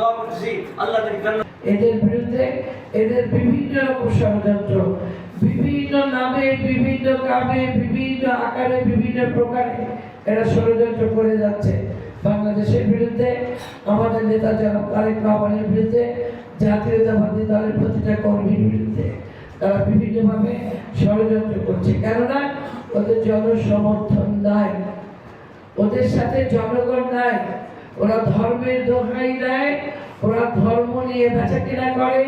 দোয়া করতেছি আল্লাহ তাকে জান্নাত। এদের বিরুদ্ধে এদের বিভিন্ন রকম ষড়যন্ত্র, বিভিন্ন নামে, বিভিন্ন কামে, বিভিন্ন আকারে, বিভিন্ন প্রকারে এরা ষড়যন্ত্র করে যাচ্ছে বাংলাদেশের বিরুদ্ধে, আমাদের নেতা জনাব তারেক রহমানের বিরুদ্ধে, জাতীয়তাবাদী দলের প্রতিটা কর্মীর বিরুদ্ধে তারা বিভিন্নভাবে ষড়যন্ত্র করছে। কেননা ওদের জনসমর্থন নাই, ওদের সাথে জনগণ নাই, ওরা ধর্মের দোহাই দেয়, ওরা ধর্ম নিয়ে বেচাকেনা করে,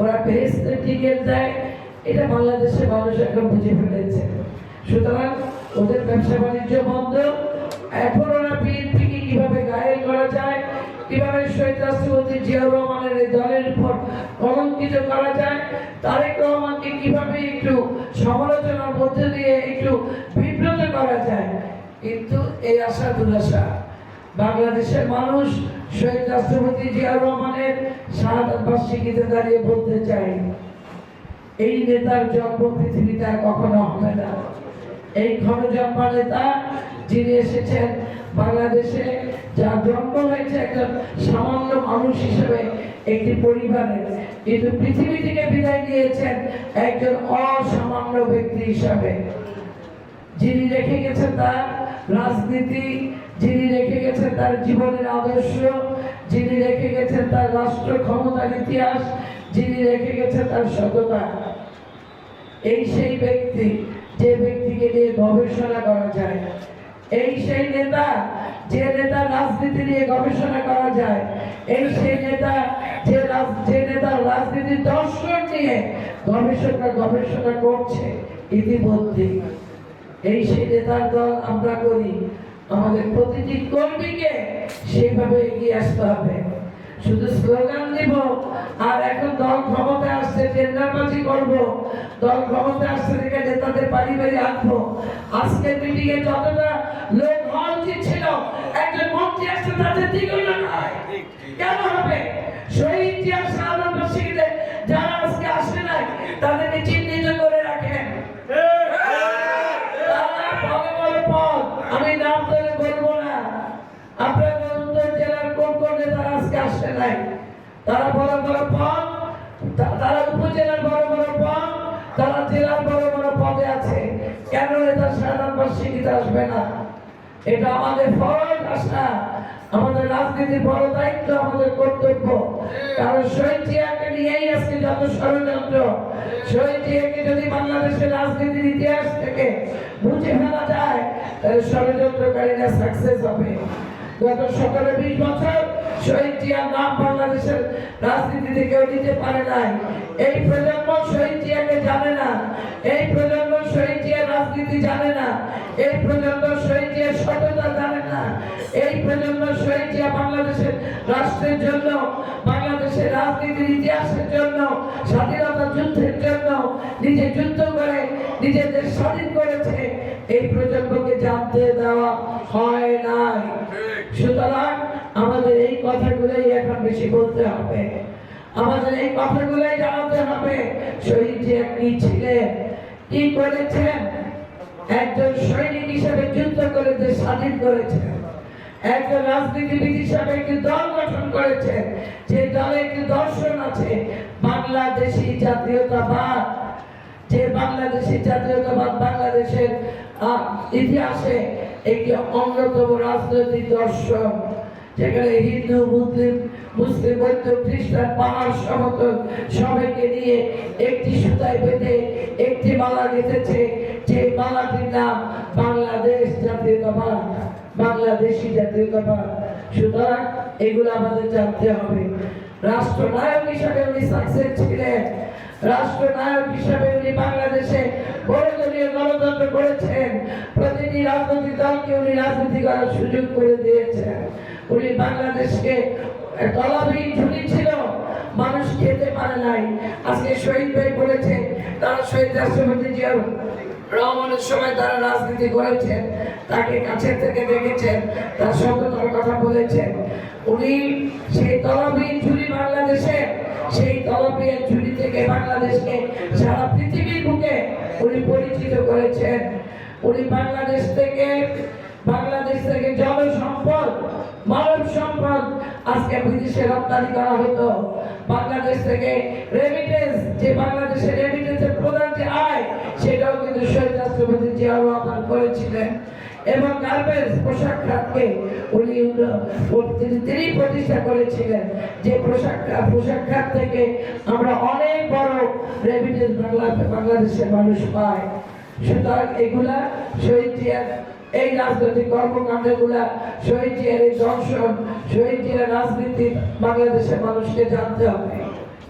ওরা বেহেশতের টিকিট দেয়। এটা বাংলাদেশের মানুষ এখন বুঝে ফেলেছে। সুতরাং ওদের ব্যবসা বাণিজ্য বন্ধ। এখন ওরা বিএনপিকে কিভাবে ঘায়েল করা যায়, কিভাবে শহীদ রাষ্ট্রপতি জিয়াউর রহমানের এই দলের উপর কলঙ্কিত করা যায়, তারেক রহমানকে কিভাবে একটু সমালোচনার মধ্যে দিয়ে একটু বিব্রত করা যায়, কিন্তু এই আশা দুরাশা বাংলাদেশের মানুষ শহীদ রাষ্ট্রপতি জিয়াউর রহমানের শাহাদাত বার্ষিকীতে দাঁড়িয়ে বলতে চাই, এই নেতার জন্ম পৃথিবীতে আর কখনো হবে না। এই ক্ষণজন্মা নেতা যিনি এসেছেন বাংলাদেশে, যার জন্ম হয়েছে একজন সামান্য মানুষ হিসেবে একটি পরিবারের, কিন্তু পৃথিবী থেকে বিদায় নিয়েছেন একজন অসামান্য ব্যক্তি হিসাবে, যিনি রেখে গেছেন তার রাজনীতি, যিনি রেখে গেছেন তার জীবনের আদর্শ, যিনি রেখে গেছেন তার রাষ্ট্র ক্ষমতার ইতিহাস, যিনি রেখে গেছেন তার সততা। এই সেই ব্যক্তি যে ব্যক্তিকে নিয়ে গবেষণা করা যায়, এই সেই নেতা যে নেতা রাজনীতি নিয়ে গবেষণা করা যায়, এই সেই নেতা যে নেতা রাজনীতির দর্শন নিয়ে গবেষণা করছে ইতিমধ্যে। এই সেই নেতার দল আমরা করি। আমাদের প্রতিটি কর্মীকে সেইভাবে এগিয়ে আসতে হবে। শুধু স্লোগান দিব আর এখন দল ক্ষমতায় আসছে টেন্ডারবাজি করবো, দল ক্ষমতায় আসছে দেখে নেতাদের বাড়ি বাড়ি আনবো। আজকের মিটিং এ যতটা লোক হওয়া উচিত ছিল, একজন মন্ত্রী আসছে তাদের দ্বিগুণ নয়। কেন হবে? শহীদ জিয়ার শাহাদাত বার্ষিকীতে যারা আজকে আসে নাই তাদেরকে চিহ্নিত করে রাখেন। আমি নাম ধরে বলবো না, আপনাদের উত্তর জেলার কোন কোন নেতারা আজকে আসে নাই, তারা বড় বড় পদ, তারা উপজেলার বড় বড় পদ, তারা জেলার বড় বড় পদে আছে, কেন নেতা শাহাদাত বার্ষিকীতে আসবে না? এটা আমাদের ফরজ আশা, আমাদের রাজনীতির বড় দায়িত্ব, আমাদের কর্তব্য। কারণ শহীদ জিয়াকে নিয়েই আজকে যত ষড়যন্ত্র, শহীদ জিয়াকে যদি বাংলাদেশের রাজনীতির ইতিহাস থেকে বুঝে ফেলা যায়, তাহলে ষড়যন্ত্রকারীরা সাকসেস হবে। গত 17-20 বছর শহীদ জিয়ার নাম বাংলাদেশের রাজনীতিতে কেউ নিতে পারে নাই। এই প্রজন্ম শহীদ জিয়াকে জানে না, এই প্রজন্ম শহীদ জিয়ার রাজনীতি জানে না, এই প্রজন্ম শহীদ জিয়ার সততা জানে না, এই প্রজন্ম শহীদ জিয়া বাংলাদেশের রাষ্ট্রের জন্য, বাংলাদেশের রাজনীতির ইতিহাসের জন্য, স্বাধীনতা যুদ্ধের জন্য নিজে যুদ্ধ করে নিজের দেশ স্বাধীন করেছে, এই প্রজন্মকে জানতে দেওয়া হয় নাই। সুতরাং আমাদের এই কথাগুলোই এখন বেশি বলতে হবে, আমাদের এই কথাগুলোই জানাতে হবে। শহীদ জিয়া কি ছিলেন, কি করেছেন? একজন সৈনিক হিসেবে যুদ্ধ করে দেশ স্বাধীন করেছেন, একজন রাজনীতিবিদ হিসাবে একটি দল গঠন করেছেন, যে দলে একটি দর্শন আছে বাংলাদেশি জাতীয়তাবাদ। যে বাংলাদেশি জাতীয়তাবাদ বাংলাদেশের ইতিহাসে একটি অন্যতম রাজনৈতিক দর্শন, যেখানে হিন্দু, মুসলিম, বৌদ্ধ, খ্রিস্টান, পাহাড়, সমতল সবাইকে নিয়ে একটি সুতায় বেঁধে একটি মালা গেঁথেছে, যে মালাটির নাম বাংলাদেশ জাতীয়তাবাদ, বাংলাদেশি জাতীয়তাবাদ। সুতরাং এগুলো আমাদের জানতে হবে। রাষ্ট্রনায়ক হিসাবে উনি সাকসেস ছিলেন, রাষ্ট্রনায়ক হিসাবে উনি বাংলাদেশে বহুদলীয় গণতন্ত্র করেছেন, প্রতিটি রাজনৈতিক দলকে উনি রাজনীতি করার সুযোগ করে দিয়েছেন। উনি বাংলাদেশকে তলাবিহীন ঝুলি ছিল, মানুষ খেতে পারে নাই। আজকে শহীদ ভাই বলেছে তারা শহীদ রাষ্ট্রপতি জিয়াউর রহমানের সময় তারা রাজনীতি করেছেন, তাকে কাছের থেকে দেখেছেন, তার সততার কথা বলেছেন। উনি সেই তলাবিহীন ঝুলি বাংলাদেশে, সেই তলাবিহীন ঝুলি থেকে বাংলাদেশকে সারা পৃথিবীর বুকে উনি পরিচিত করেছেন। উনি বাংলাদেশ থেকে জনসম্পদ মানব সম্পদ আজকে বিদেশে রপ্তানি করা হতো। বাংলাদেশ থেকে রেমিটেন্স, যে বাংলাদেশের রেমিটেন্সের প্রধান যে আয়, সেটাও কিন্তু শহীদ রাষ্ট্রপতি জিয়াউর রহমান করেছিলেন। এবং গার্মেন্টস, পোশাক খাতকে তিনি প্রতিষ্ঠা করেছিলেন, যে পোশাক খাত থেকে আমরা অনেক বড় রেমিটেন্স বাংলাদেশের মানুষ পায়। সুতরাং এগুলা শহীদ জিয়ার এই রাজনৈতিক কর্মকাণ্ডগুলা, শহীদ জিয়ার এই দর্শন, শহীদ জিয়ার রাজনীতি বাংলাদেশের মানুষকে জানতে হবে।